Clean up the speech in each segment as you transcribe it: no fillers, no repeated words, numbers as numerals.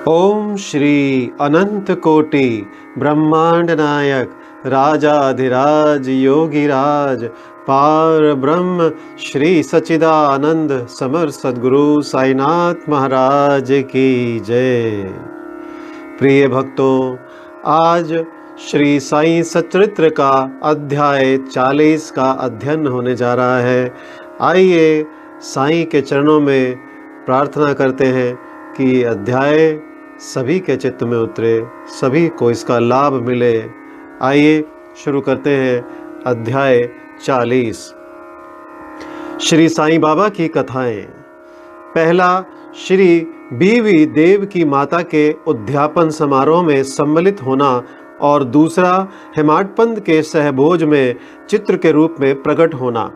ओम श्री अनंत कोटि ब्रह्मांड नायक राजाधिराज योगिराज पार ब्रह्म श्री सच्चिदानंद समर सद्गुरु साईनाथ महाराज की जय। प्रिय भक्तों, आज श्री साईं सच्चरित्र का अध्याय 40 का अध्ययन होने जा रहा है। आइए साईं के चरणों में प्रार्थना करते हैं कि अध्याय सभी के चित्त में उतरे, सभी को इसका लाभ मिले। आइए शुरू करते हैं अध्याय 40। श्री साईं बाबा की कथाएं। पहला, श्री बीवी देव की माता के उद्यापन समारोह में सम्मिलित होना, और दूसरा हेमाडपंथ के सहभोज में चित्र के रूप में प्रकट होना।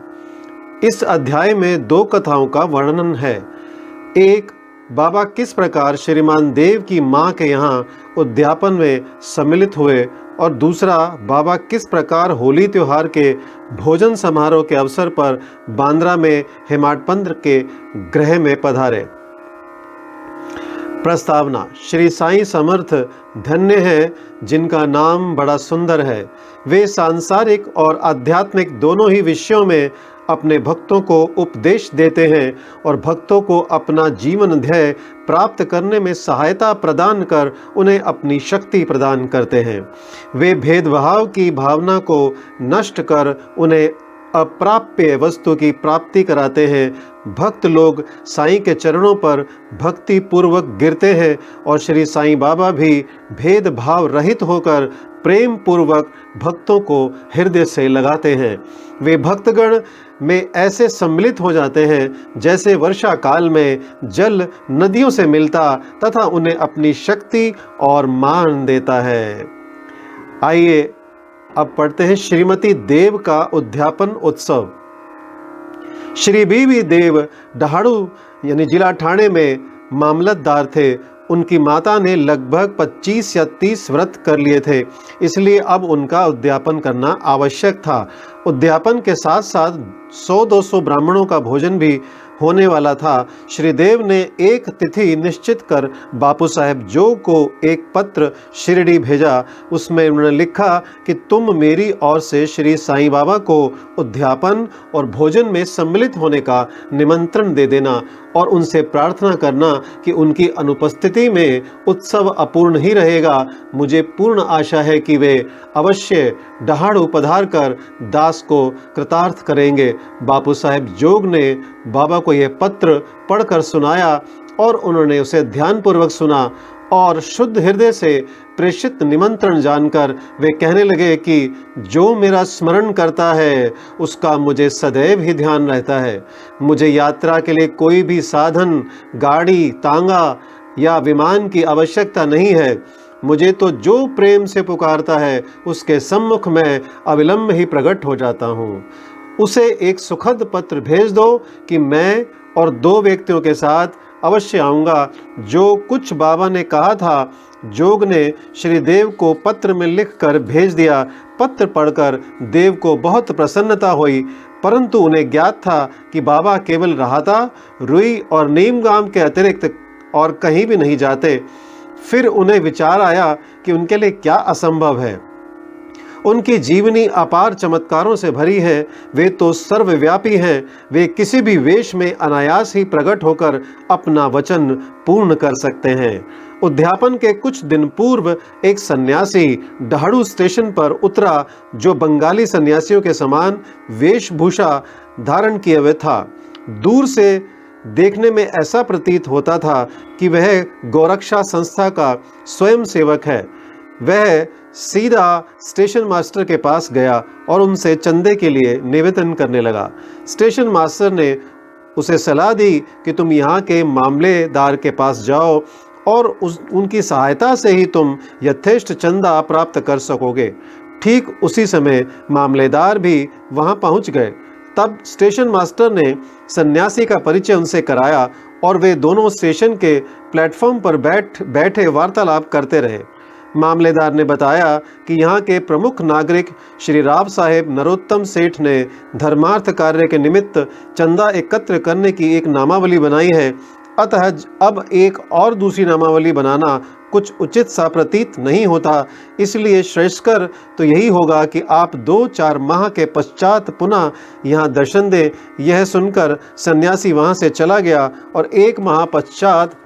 इस अध्याय में दो कथाओं का वर्णन है। एक, बाबा किस प्रकार श्रीमान देव की मां के यहाँ उद्यापन में सम्मिलित हुए, और दूसरा, बाबा किस प्रकार होली त्योहार के भोजन समारोह के अवसर पर बांद्रा में हेमाडपंथ के गृह में पधारे। प्रस्तावना। श्री साईं समर्थ धन्य हैं जिनका नाम बड़ा सुंदर है। वे सांसारिक और आध्यात्मिक दोनों ही विषयों में अपने भक्तों को उपदेश देते हैं और भक्तों को अपना जीवन ध्येय प्राप्त करने में सहायता प्रदान कर उन्हें अपनी शक्ति प्रदान करते हैं। वे भेदभाव की भावना को नष्ट कर उन्हें अप्राप्य वस्तु की प्राप्ति कराते हैं। भक्त लोग साईं के चरणों पर भक्ति पूर्वक गिरते हैं और श्री साईं बाबा भी भेदभाव रहित होकर प्रेम पूर्वक भक्तों को हृदय से लगाते हैं। वे भक्तगण में ऐसे सम्मिलित हो जाते हैं जैसे वर्षा काल में जल नदियों से मिलता तथा उन्हें अपनी शक्ति और मान देता है। आइए अब पढ़ते हैं श्रीमती देव का उद्यापन उत्सव। श्री बीवी देव डहाणू यानी जिला ठाणे में मामलतदार थे। उनकी माता ने लगभग 25 या 30 व्रत कर लिए थे, इसलिए अब उनका उद्यापन करना आवश्यक था। उद्यापन के साथ साथ 100-200 ब्राह्मणों का भोजन भी होने वाला था। श्री देव ने एक तिथि निश्चित कर बापू साहेब जोग को एक पत्र शिरडी भेजा। उसमें उन्होंने लिखा कि तुम मेरी ओर से श्री साईं बाबा को उद्यापन और भोजन में सम्मिलित होने का निमंत्रण दे देना और उनसे प्रार्थना करना कि उनकी अनुपस्थिति में उत्सव अपूर्ण ही रहेगा। मुझे पूर्ण आशा है कि वे अवश्य डहाणू पधार कर दास को कृतार्थ करेंगे। बापू साहेब जोग ने बाबा को यह पत्र पढ़कर सुनाया और उन्होंने उसे ध्यानपूर्वक सुना और शुद्ध हृदय से प्रेषित निमंत्रण जानकर वे कहने लगे कि जो मेरा स्मरण करता है उसका मुझे सदैव ही ध्यान रहता है। मुझे यात्रा के लिए कोई भी साधन, गाड़ी, तांगा या विमान की आवश्यकता नहीं है। मुझे तो जो प्रेम से पुकारता है उसके सम्मुख में अविलंब ही प्रकट हो जाता हूँ। उसे एक सुखद पत्र भेज दो कि मैं और 2 व्यक्तियों के साथ अवश्य आऊँगा। जो कुछ बाबा ने कहा था, जोग ने श्री देव को पत्र में लिखकर भेज दिया। पत्र पढ़कर देव को बहुत प्रसन्नता हुई, परंतु उन्हें ज्ञात था कि बाबा केवल राहता, रुई और नीमगाम के अतिरिक्त और कहीं भी नहीं जाते। फिर उन्हें विचार आया कि उनके लिए क्या असंभव है। उनकी जीवनी अपार चमत्कारों से भरी है। वे तो सर्वव्यापी हैं। वे किसी भी वेश में अनायास ही प्रकट होकर अपना वचन पूर्ण कर सकते हैं। उद्यापन के कुछ दिन पूर्व एक सन्यासी डहाणू स्टेशन पर उतरा जो बंगाली सन्यासियों के समान वेशभूषा धारण किए हुए था। दूर से देखने में ऐसा प्रतीत होता था कि वह गौरक्षा संस्था का स्वयं सेवक है। वह सीधा स्टेशन मास्टर के पास गया और उनसे चंदे के लिए निवेदन करने लगा। स्टेशन मास्टर ने उसे सलाह दी कि तुम यहाँ के मामलेदार के पास जाओ और उनकी सहायता से ही तुम यथेष्ट चंदा प्राप्त कर सकोगे। ठीक उसी समय मामलेदार भी वहाँ पहुँच गए। तब स्टेशन मास्टर ने सन्यासी का परिचय उनसे कराया और वे दोनों स्टेशन के प्लेटफॉर्म पर बैठे वार्तालाप करते रहे। मामलेदार ने बताया कि यहाँ के प्रमुख नागरिक श्री राव साहेब नरोत्तम सेठ ने धर्मार्थ कार्य के निमित्त चंदा एकत्र करने की एक नामावली बनाई है। अतः अब एक और दूसरी नामावली बनाना कुछ उचित सा प्रतीत नहीं होता। इसलिए श्रेष्ठकर तो यही होगा कि आप 2-4 माह के पश्चात पुनः यहाँ दर्शन दें। यह सुनकर सन्यासी वहाँ से चला गया और 1 माह पश्चात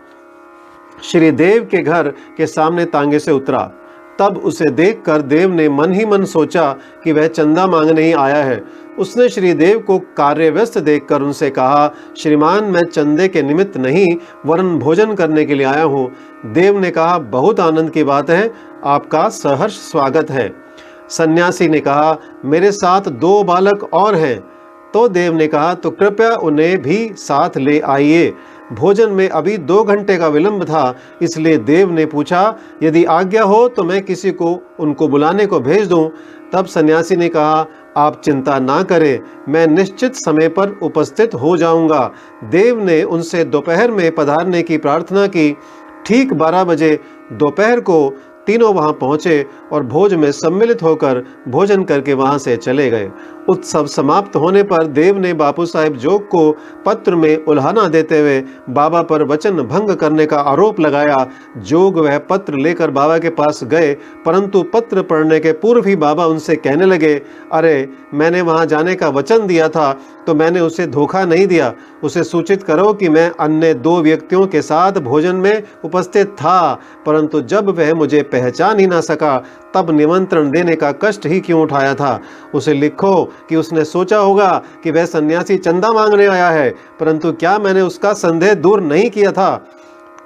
श्री देव के घर के सामने तांगे से उतरा। तब उसे देखकर देव ने मन ही मन सोचा कि वह चंदा मांगने ही आया है। उसने श्री देव को कार्यव्यस्त देखकर उनसे कहा, श्रीमान, मैं चंदे के निमित्त नहीं वरन भोजन करने के लिए आया हूँ। देव ने कहा, बहुत आनंद की बात है, आपका सहर्ष स्वागत है। सन्यासी ने कहा, मेरे साथ 2 बालक और हैं। तो देव ने कहा, तो कृपया उन्हें भी साथ ले आइए। भोजन में अभी 2 घंटे का विलंब था, इसलिए देव ने पूछा, यदि आज्ञा हो तो मैं किसी को उनको बुलाने को भेज दूं। तब सन्यासी ने कहा, आप चिंता ना करें, मैं निश्चित समय पर उपस्थित हो जाऊंगा। देव ने उनसे दोपहर में पधारने की प्रार्थना की। ठीक 12 बजे दोपहर को तीनों वहां पहुंचे और भोज में सम्मिलित होकर भोजन करके वहां से चले गए। उत्सव समाप्त होने पर देव ने बापू साहेब जोग को पत्र में उल्हाना देते हुए बाबा पर वचन भंग करने का आरोप लगाया। जोग वह पत्र लेकर बाबा के पास गए, परंतु पत्र पढ़ने के पूर्व ही बाबा उनसे कहने लगे, अरे मैंने वहां जाने का वचन दिया था तो मैंने उसे धोखा नहीं दिया। उसे सूचित करो कि मैं अन्य 2 व्यक्तियों के साथ भोजन में उपस्थित था, परंतु जब वह मुझे पहचान ही ना सका तब निमंत्रण देने का कष्ट ही क्यों उठाया था। उसे लिखो कि उसने सोचा होगा कि वह सन्यासी चंदा मांगने आया है, परंतु क्या मैंने उसका संदेह दूर नहीं किया था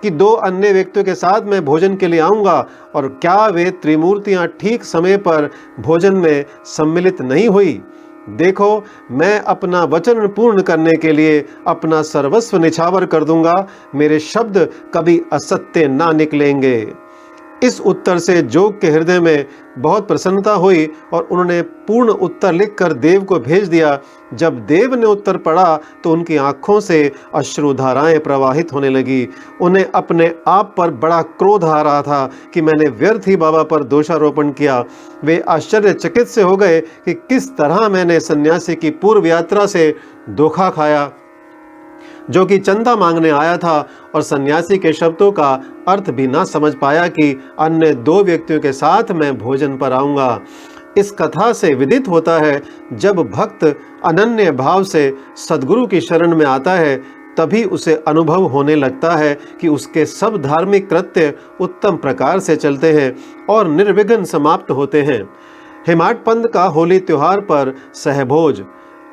कि 2 अन्य व्यक्तियों के साथ मैं भोजन के लिए आऊंगा, और क्या वे त्रिमूर्तियां ठीक समय पर भोजन में सम्मिलित नहीं हुई। देखो, मैं अपना वचन पूर्ण करने के लिए अपना सर्वस्व निछावर कर दूंगा, मेरे शब्द कभी असत्य ना निकलेंगे। इस उत्तर से जोग के हृदय में बहुत प्रसन्नता हुई और उन्होंने पूर्ण उत्तर लिखकर देव को भेज दिया। जब देव ने उत्तर पढ़ा तो उनकी आंखों से अश्रुधाराएं प्रवाहित होने लगी। उन्हें अपने आप पर बड़ा क्रोध आ रहा था कि मैंने व्यर्थ ही बाबा पर दोषारोपण किया। वे आश्चर्यचकित से हो गए कि किस तरह मैंने सन्यासी की पूर्व यात्रा से धोखा खाया, जो कि चंदा मांगने आया था, और सन्यासी के शब्दों का अर्थ भी ना समझ पाया कि अन्य 2 व्यक्तियों के साथ मैं भोजन पर आऊंगा। इस कथा से विदित होता है, जब भक्त अनन्य भाव से सद्गुरु की शरण में आता है तभी उसे अनुभव होने लगता है कि उसके सब धार्मिक कृत्य उत्तम प्रकार से चलते हैं और निर्विघ्न समाप्त होते हैं। हेमाड पंथ का होली त्योहार पर सहभोज।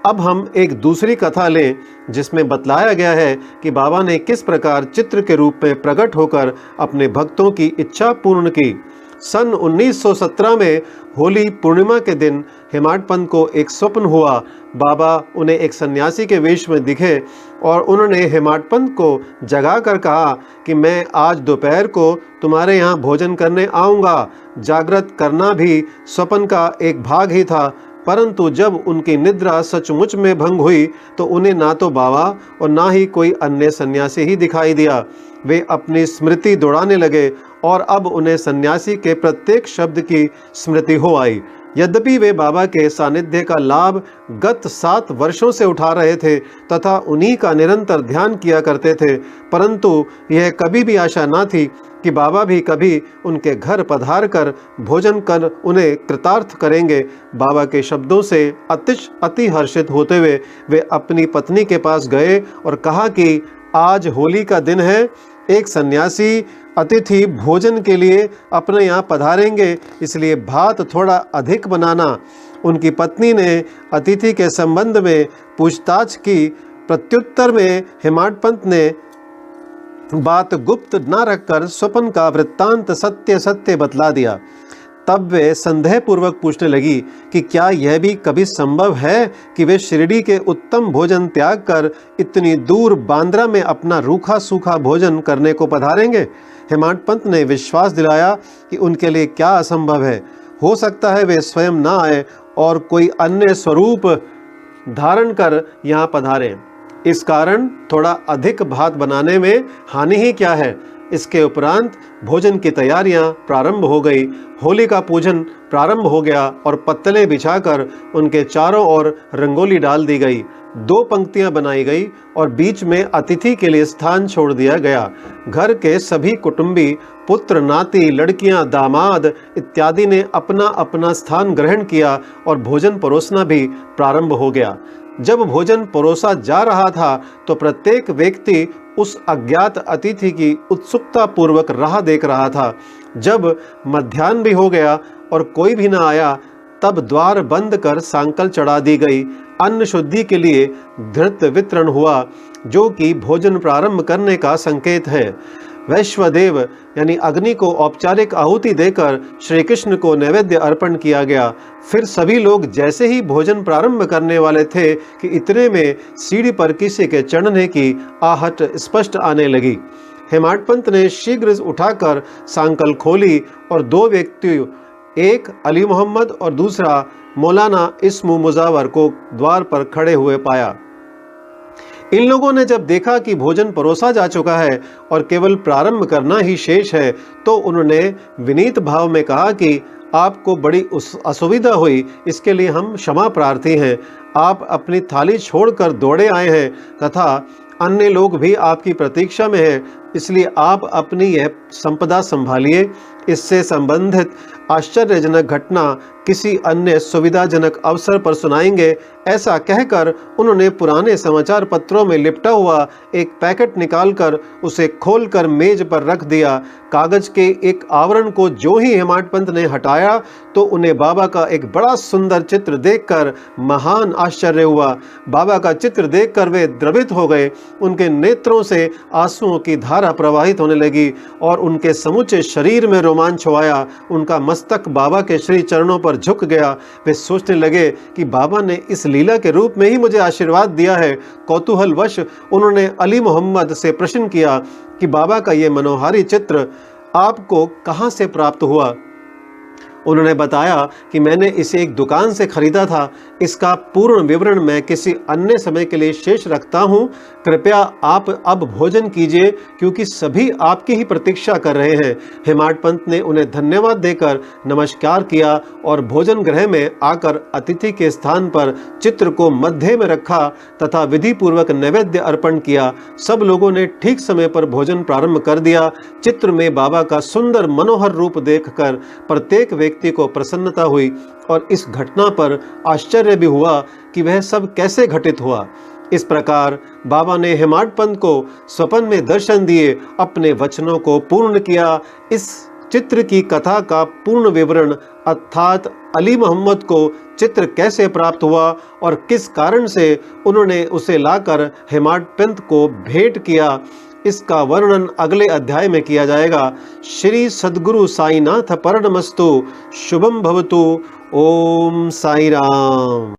अब हम एक दूसरी कथा लें जिसमें बतलाया गया है कि बाबा ने किस प्रकार चित्र के रूप में प्रकट होकर अपने भक्तों की इच्छा पूर्ण की। सन 1917 में होली पूर्णिमा के दिन हेमाड पंथ को एक स्वप्न हुआ। बाबा उन्हें एक सन्यासी के वेश में दिखे और उन्होंने हेमाड पंथ को जगा कर कहा कि मैं आज दोपहर को तुम्हारे यहाँ भोजन करने आऊँगा। जागृत करना भी स्वप्न का एक भाग ही था, परंतु जब उनकी निद्रा सचमुच में भंग हुई तो उन्हें ना तो बाबा और ना ही कोई अन्य सन्यासी ही दिखाई दिया। वे अपनी स्मृति दौड़ाने लगे और अब उन्हें सन्यासी के प्रत्येक शब्द की स्मृति हो आई। यद्यपि वे बाबा के सानिध्य का लाभ गत 7 वर्षों से उठा रहे थे तथा उन्हीं का निरंतर ध्यान किया करते थे, परंतु यह कभी भी आशा ना थी कि बाबा भी कभी उनके घर पधार कर भोजन कर उन्हें कृतार्थ करेंगे। बाबा के शब्दों से अति हर्षित होते हुए वे अपनी पत्नी के पास गए और कहा कि आज होली का दिन है, एक सन्यासी अतिथि भोजन के लिए अपने यहाँ पधारेंगे, इसलिए भात थोड़ा अधिक बनाना। उनकी पत्नी ने अतिथि के संबंध में पूछताछ की। प्रत्युत्तर में हेमाड पंथ ने बात गुप्त न रखकर स्वप्न का वृत्तांत सत्य सत्य बतला दिया। तब वे संदेहपूर्वक पूछने लगी कि क्या यह भी कभी संभव है कि वे शिरडी के उत्तम भोजन त्याग कर इतनी दूर बांद्रा में अपना रूखा सूखा भोजन करने को पधारेंगे। हेमाड पंथ ने विश्वास दिलाया कि उनके लिए क्या असंभव है। हो सकता है वे स्वयं ना आए और कोई अन्य स्वरूप धारण कर यहाँ पधारें। इस कारण थोड़ा अधिक भात बनाने में हानि ही क्या है। इसके उपरांत भोजन की तैयारियां प्रारंभ हो गई। होली का पूजन प्रारंभ हो गया और पत्तलें बिछाकर उनके चारों ओर रंगोली डाल दी गई। 2 पंक्तियां बनाई गई और बीच में अतिथि के लिए स्थान छोड़ दिया गया। घर के सभी कुटुंबी, पुत्र, नाती, लड़कियां, दामाद इत्यादि ने अपना अपना स्थान ग्रहण किया और भोजन परोसना भी प्रारंभ हो गया। जब भोजन परोसा जा रहा था तो प्रत्येक व्यक्ति उस अज्ञात अतिथि की उत्सुकता पूर्वक राह देख रहा था। जब मध्याह्न भी हो गया और कोई भी न आया, तब द्वार बंद कर सांकल चढ़ा दी गई। अन्न शुद्धि के लिए धृत वितरण हुआ, जो कि भोजन प्रारंभ करने का संकेत है। वैश्वदेव यानी अग्नि को औपचारिक आहुति देकर श्री कृष्ण को नैवेद्य अर्पण किया गया। फिर सभी लोग जैसे ही भोजन प्रारंभ करने वाले थे कि इतने में सीढ़ी पर किसी के चढ़ने की आहट स्पष्ट आने लगी। हेमाड पंत ने शीघ्र उठाकर सांकल खोली और 2 व्यक्ति, एक अली मोहम्मद और दूसरा मौलाना इस्मु मुजावर को द्वार पर खड़े हुए पाया। इन लोगों ने जब देखा कि भोजन परोसा जा चुका है और केवल प्रारंभ करना ही शेष है, तो उन्होंने विनीत भाव में कहा कि आपको बड़ी असुविधा हुई, इसके लिए हम क्षमा प्रार्थी हैं। आप अपनी थाली छोड़कर दौड़े आए हैं तथा अन्य लोग भी आपकी प्रतीक्षा में हैं, इसलिए आप अपनी यह संपदा संभालिए। इससे संबंधित आश्चर्यजनक घटना किसी अन्य सुविधाजनक अवसर पर सुनाएंगे। ऐसा कहकर उन्होंने पुराने समाचार पत्रों में लिपटा हुआ एक पैकेट निकालकर उसे खोलकर मेज पर रख दिया। कागज के एक आवरण को जो ही हेमाड पंत ने हटाया तो उन्हें बाबा का एक बड़ा सुंदर चित्र देखकर महान आश्चर्य हुआ। बाबा का चित्र देखकर वे द्रवित हो गए। उनके नेत्रों से आंसुओं की धारा प्रवाहित होने लगी और उनके समूचे शरीर में रोमांच छवाया। उनका मस्तक बाबा के श्री चरणों पर झुक गया। वे सोचने लगे कि बाबा ने इस लीला के रूप में ही मुझे आशीर्वाद दिया है। कौतूहलवश उन्होंने अली मोहम्मद से प्रश्न किया कि बाबा का ये मनोहारी चित्र आपको कहाँ से प्राप्त हुआ? उन्होंने बताया कि मैंने इसे एक दुकान से खरीदा था। इसका पूर्ण विवरण मैं किसी अन्य समय के लिए शेष रखता हूँ। कृपया आप अब भोजन कीजिए, क्योंकि सभी आपकी ही प्रतीक्षा कर रहे हैं। हेमाड पंत ने उन्हें धन्यवाद देकर नमस्कार किया और भोजन गृह में आकर अतिथि के स्थान पर चित्र को मध्य में रखा तथा विधि पूर्वक नैवेद्य अर्पण किया। सब लोगों ने ठीक समय पर भोजन प्रारंभ कर दिया। चित्र में बाबा का सुंदर मनोहर रूप देखकर प्रत्येक व्यक्ति को प्रसन्नता हुई और इस घटना पर आश्चर्य भी हुआ कि वह सब कैसे घटित हुआ। इस प्रकार बाबा ने हेमाड पंत को स्वप्न में दर्शन दिए, अपने वचनों को पूर्ण किया। इस चित्र की कथा का पूर्ण विवरण अर्थात अली मोहम्मद को चित्र कैसे प्राप्त हुआ और किस कारण से उन्होंने उसे लाकर हेमाड पंत को भेंट किया, इसका वर्णन अगले अध्याय में किया जाएगा। श्री सद्गुरु साईनाथ परमस्तु। शुभम भवतु। ओम साई राम।